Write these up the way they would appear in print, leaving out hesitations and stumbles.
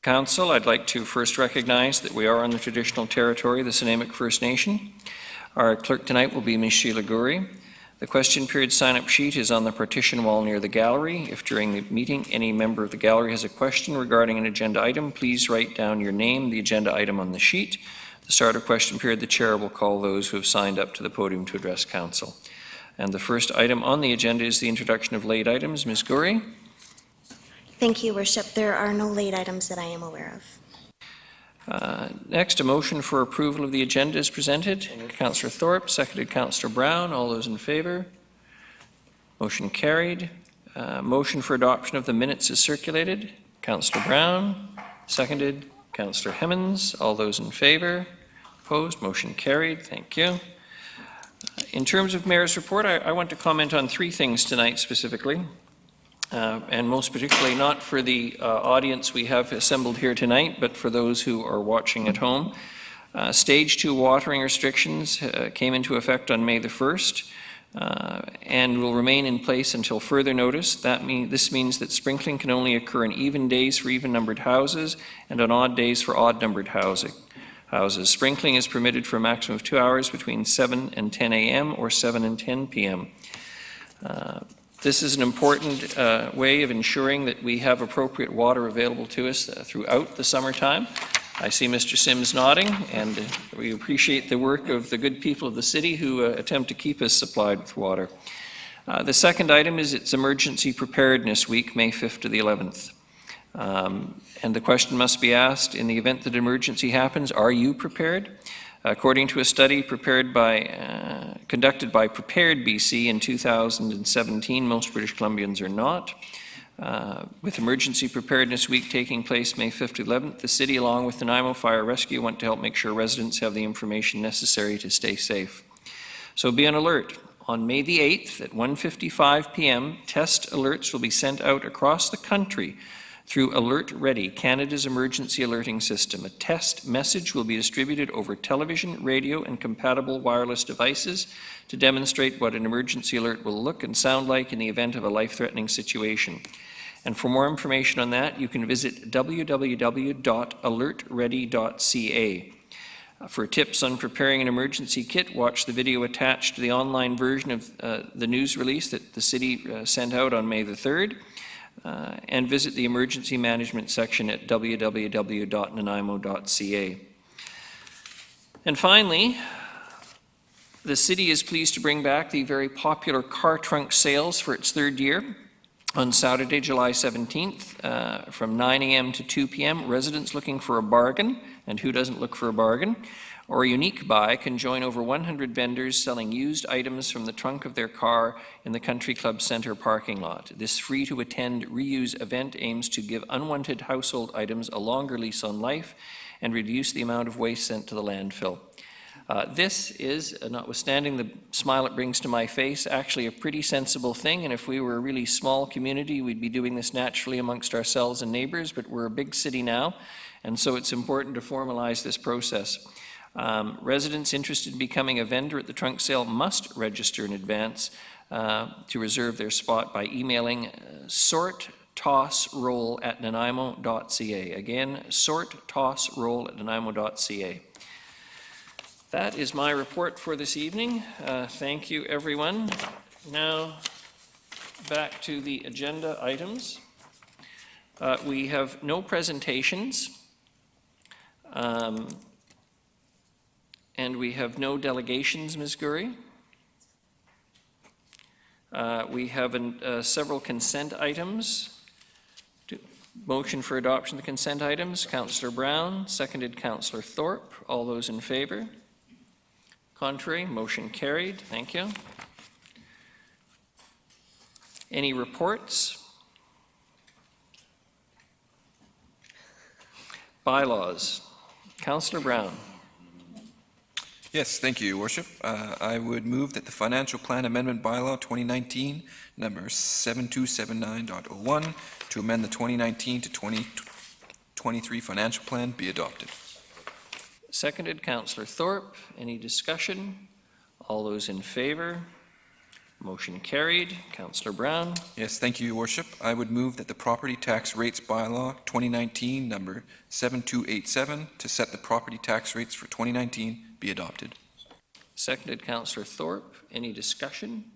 Council, I'd like to first recognize that we are on the traditional territory of the Snuneymuxw First Nation. Our clerk tonight will be Ms. Sheila Goury. The question period sign-up sheet is on the partition wall near the gallery. If during the meeting any member of the gallery has a question regarding an agenda item, please write down your name, the agenda item on the sheet. At the start of question period, the chair will call those who have signed up to the podium to address council. And the first item on the agenda is the introduction of late items. Ms. Goury. Thank you, Worship. There are no late items that I am aware of. Next, a motion for approval of the agenda is presented. Councillor Thorpe, seconded Councillor Brown. All those in favour? Motion carried. Motion for adoption of the minutes is circulated. Councillor Brown, seconded Councillor Hemmens. All those in favour? Opposed? Motion carried. Thank you. In terms of Mayor's report, I want to comment on three things tonight specifically. And most particularly not for the audience we have assembled here tonight, but for those who are watching at home. Stage 2 watering restrictions came into effect on May the 1st and will remain in place until further notice. This means that sprinkling can only occur on even days for even-numbered houses and on odd days for odd-numbered houses. Sprinkling is permitted for a maximum of 2 hours between 7 and 10 a.m. or 7 and 10 p.m. This is an important way of ensuring that we have appropriate water available to us throughout the summertime. I see Mr. Sims nodding, and we appreciate the work of the good people of the city who attempt to keep us supplied with water. The second item is it's Emergency Preparedness Week, May 5th to the 11th. And the question must be asked, in the event that an emergency happens, are you prepared? According to a study conducted by Prepared BC in 2017, most British Columbians are not. With Emergency Preparedness Week taking place May 5th to 11th, the city, along with the Nanaimo Fire Rescue, want to help make sure residents have the information necessary to stay safe. So be on alert. On May the 8th at 1:55 p.m., test alerts will be sent out across the country through Alert Ready, Canada's emergency alerting system. A test message will be distributed over television, radio, and compatible wireless devices to demonstrate what an emergency alert will look and sound like in the event of a life-threatening situation. And for more information on that, you can visit www.alertready.ca. For tips on preparing an emergency kit, watch the video attached to the online version of the news release that the city sent out on May the 3rd. And visit the emergency management section at www.nanaimo.ca. And finally, the city is pleased to bring back the very popular car trunk sales for its third year. On Saturday, July 17th, from 9 a.m. to 2 p.m., residents looking for a bargain, and who doesn't look for a bargain, or a unique buy can join over 100 vendors selling used items from the trunk of their car in the Country Club Centre parking lot. This free-to-attend reuse event aims to give unwanted household items a longer lease on life and reduce the amount of waste sent to the landfill. This is, notwithstanding the smile it brings to my face, actually a pretty sensible thing, and if we were a really small community, we'd be doing this naturally amongst ourselves and neighbours, but we're a big city now, and so it's important to formalize this process. Residents interested in becoming a vendor at the trunk sale must register in advance to reserve their spot by emailing sorttossroll@nanaimo.ca. Again, sorttossroll@nanaimo.ca. That is my report for this evening. Thank you, everyone. Now, back to the agenda items. We have no presentations. And we have no delegations, Ms. Goury. We have several consent items. Motion for adoption of the consent items. Councillor Brown, seconded Councillor Thorpe. All those in favour? Contrary? Motion carried. Thank you. Any reports? Bylaws. Councillor Brown. Yes, thank you, Your Worship. I would move that the Financial Plan Amendment Bylaw 2019, number 7279.01, to amend the 2019 to 2023 Financial Plan be adopted. Seconded, Councillor Thorpe. Any discussion? All those in favour? Motion carried. Councillor Brown. Yes, thank you, Your Worship. I would move that the property tax rates bylaw 2019, number 7287, to set the property tax rates for 2019 be adopted. Seconded, Councillor Thorpe. Any discussion?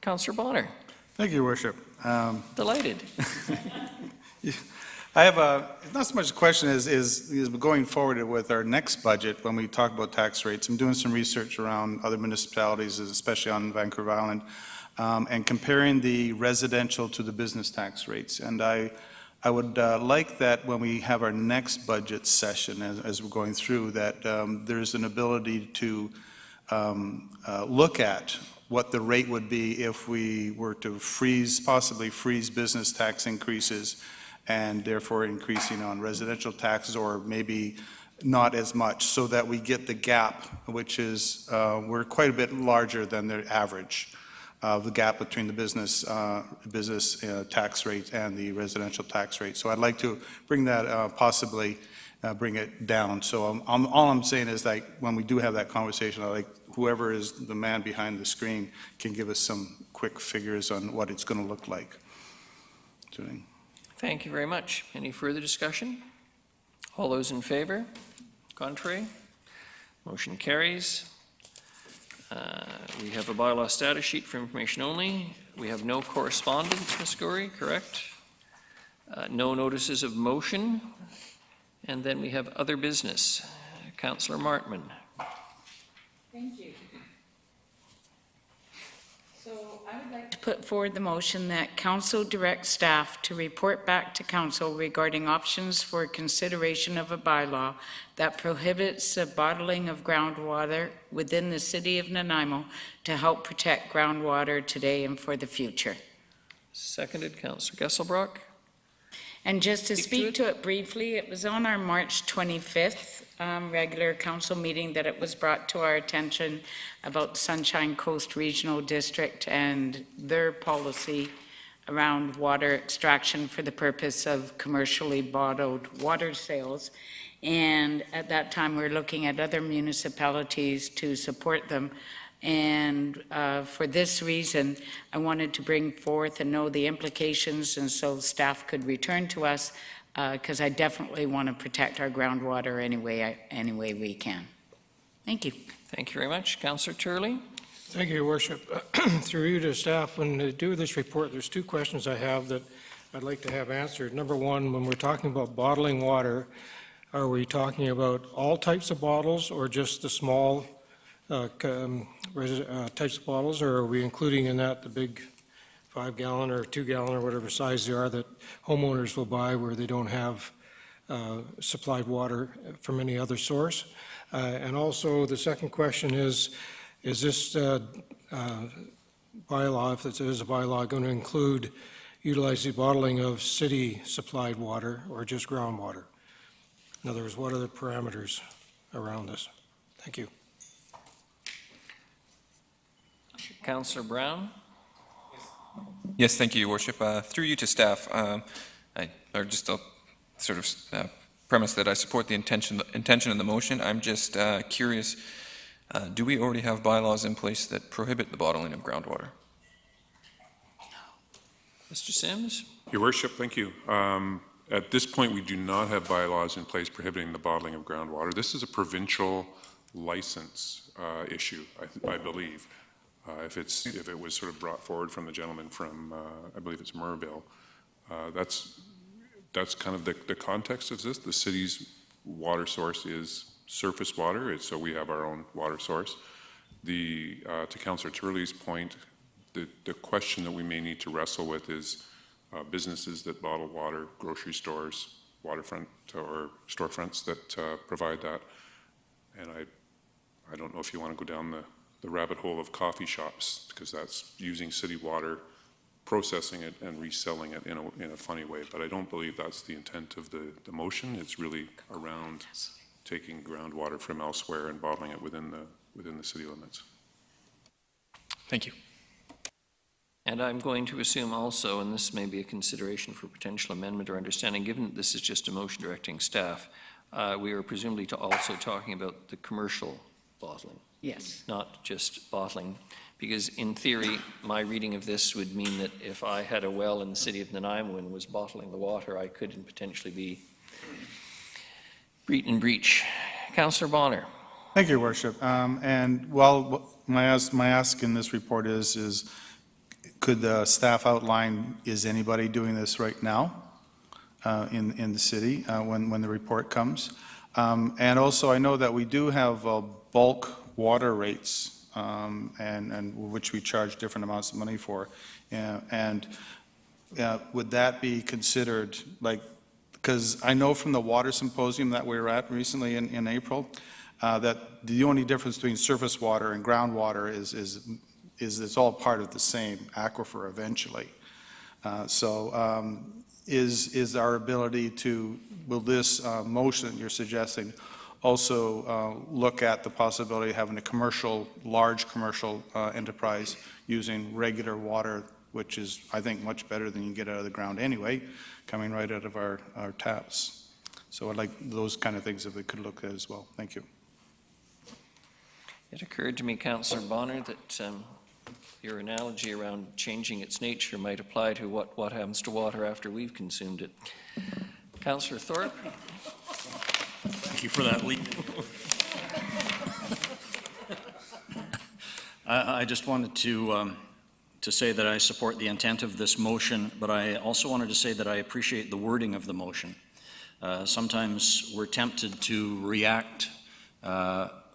Councillor Bonner. Thank you, Your Worship. Delighted. I have not so much a question is going forward with our next budget, when we talk about tax rates, I'm doing some research around other municipalities, especially on Vancouver Island, and comparing the residential to the business tax rates. And I would like that when we have our next budget session, as we're going through, that there's an ability to look at what the rate would be if we were to possibly freeze business tax increases, and therefore increasing on residential taxes, or maybe not as much, so that we get the gap, which is, we're quite a bit larger than the average, the gap between the business tax rate and the residential tax rate. So I'd like to bring that, possibly bring it down. So all I'm saying is, like, when we do have that conversation, I'd like whoever is the man behind the screen can give us some quick figures on what it's going to look like. Thank you very much. Any further discussion? All those in favor? Contrary? Motion carries. We have a bylaw status sheet for information only. We have no correspondence, Ms. Gorey, correct? No notices of motion. And then we have other business. Councillor Martman. Thank you. So I would like to put forward the motion that council direct staff to report back to council regarding options for consideration of a bylaw that prohibits the bottling of groundwater within the city of Nanaimo to help protect groundwater today and for the future. Seconded, Councillor Gesselbrock. And just to speak to it briefly, it was on our March 25th regular council meeting that it was brought to our attention about Sunshine Coast Regional District and their policy around water extraction for the purpose of commercially bottled water sales. And at that time, we were looking at other municipalities to support them. And for this reason, I wanted to bring forth and know the implications, and so staff could return to us, because I definitely want to protect our groundwater any way we can. Thank you. Thank you very much. Councillor Turley. Thank you, Your Worship. Through you to staff, when they do this report, there's two questions I have that I'd like to have answered. Number one, when we're talking about bottling water, are we talking about all types of bottles or just the small types of bottles, or are we including in that the big 5-gallon or 2-gallon or whatever size they are that homeowners will buy where they don't have supplied water from any other source? And also the second question is this bylaw, if it is a bylaw, going to include utilizing bottling of city supplied water or just groundwater? In other words, what are the parameters around this? Thank you. Councillor Brown. Yes, thank you, Your Worship. Through you to staff, just a sort of premise that I support the intention of the motion. I'm just curious, do we already have bylaws in place that prohibit the bottling of groundwater? Mr. Sims. Your Worship, thank you. At this point, we do not have bylaws in place prohibiting the bottling of groundwater. This is a provincial license issue, I believe. If it was sort of brought forward from the gentleman from, I believe it's Murrayville, that's kind of the context of this. The city's water source is surface water, so we have our own water source. To Councillor Turley's point, the question that we may need to wrestle with is businesses that bottle water, grocery stores, waterfront or storefronts that provide that. And I don't know if you want to go down the rabbit hole of coffee shops, because that's using city water, processing it and reselling it in a funny way. But I don't believe that's the intent of the motion. It's really around taking groundwater from elsewhere and bottling it within the city limits. Thank you. And I'm going to assume also, and this may be a consideration for potential amendment or understanding, given that this is just a motion directing staff, we are presumably also talking about the commercial bottling. Yes. Not just bottling, Because in theory, my reading of this would mean that if I had a well in the city of Nanaimo and was bottling the water, I could potentially be in breach. Councillor Bonner. Thank you, Your Worship. And while my ask in this report is could the staff outline, is anybody doing this right now in the city when the report comes? And also, I know that we do have bulk water rates, and which we charge different amounts of money for. And would that be considered, like, because I know from the water symposium that we were at recently in April, that the only difference between surface water and groundwater is it's all part of the same aquifer eventually. Is our ability to, will this motion you're suggesting also look at the possibility of having a large commercial enterprise using regular water, which is, I think, much better than you get out of the ground anyway, coming right out of our taps? So I'd like those kind of things if we could look at as well. Thank you. It occurred to me, Councillor Bonner, that your analogy around changing its nature might apply to what happens to water after we've consumed it. Councillor Thorpe? Thank you for that lead. I just wanted to say that I support the intent of this motion, but I also wanted to say that I appreciate the wording of the motion. Sometimes we're tempted to react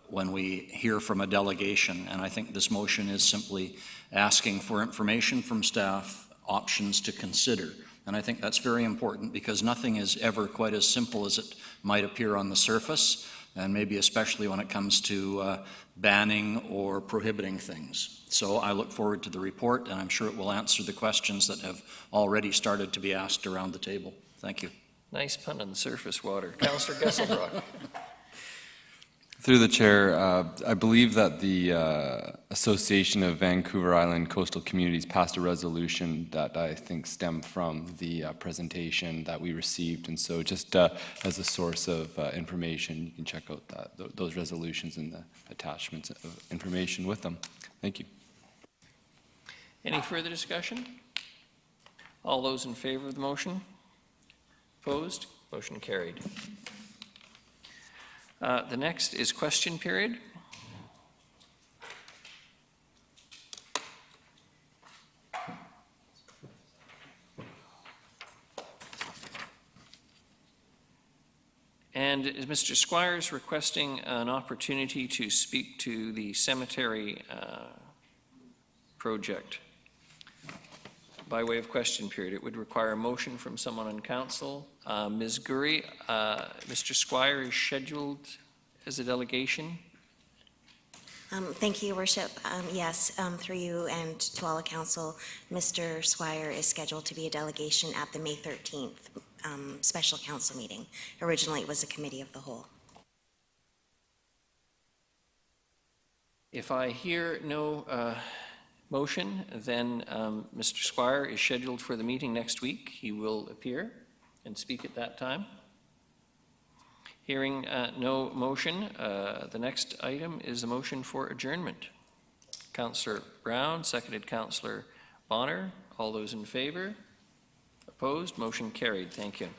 when we hear from a delegation, and I think this motion is simply asking for information from staff, options to consider. And I think that's very important because nothing is ever quite as simple as it might appear on the surface, and maybe especially when it comes to banning or prohibiting things. So I look forward to the report, and I'm sure it will answer the questions that have already started to be asked around the table. Thank you. Nice pun on the surface water. Councillor Gesselbrock. Through the chair, I believe that the Association of Vancouver Island Coastal Communities passed a resolution that I think stemmed from the presentation that we received. And so just as a source of information, you can check out those resolutions and the attachments of information with them. Thank you. Any further discussion? All those in favor of the motion? Opposed? Motion carried. The next is question period. And is Mr. Squires requesting an opportunity to speak to the cemetery project by way of question period? It would require a motion from someone on council. Ms. Gurry, Mr. Squire is scheduled as a delegation. Thank you, Your Worship. Yes, through you and to all of council, Mr. Squire is scheduled to be a delegation at the May 13th special council meeting. Originally, it was a committee of the whole. If I hear no motion, then Mr. Squire is scheduled for the meeting next week. He will appear and speak at that time. Hearing no motion, the next item is a motion for adjournment. Councillor Brown, seconded Councillor Bonner. All those in favor? Opposed? Motion carried. Thank you.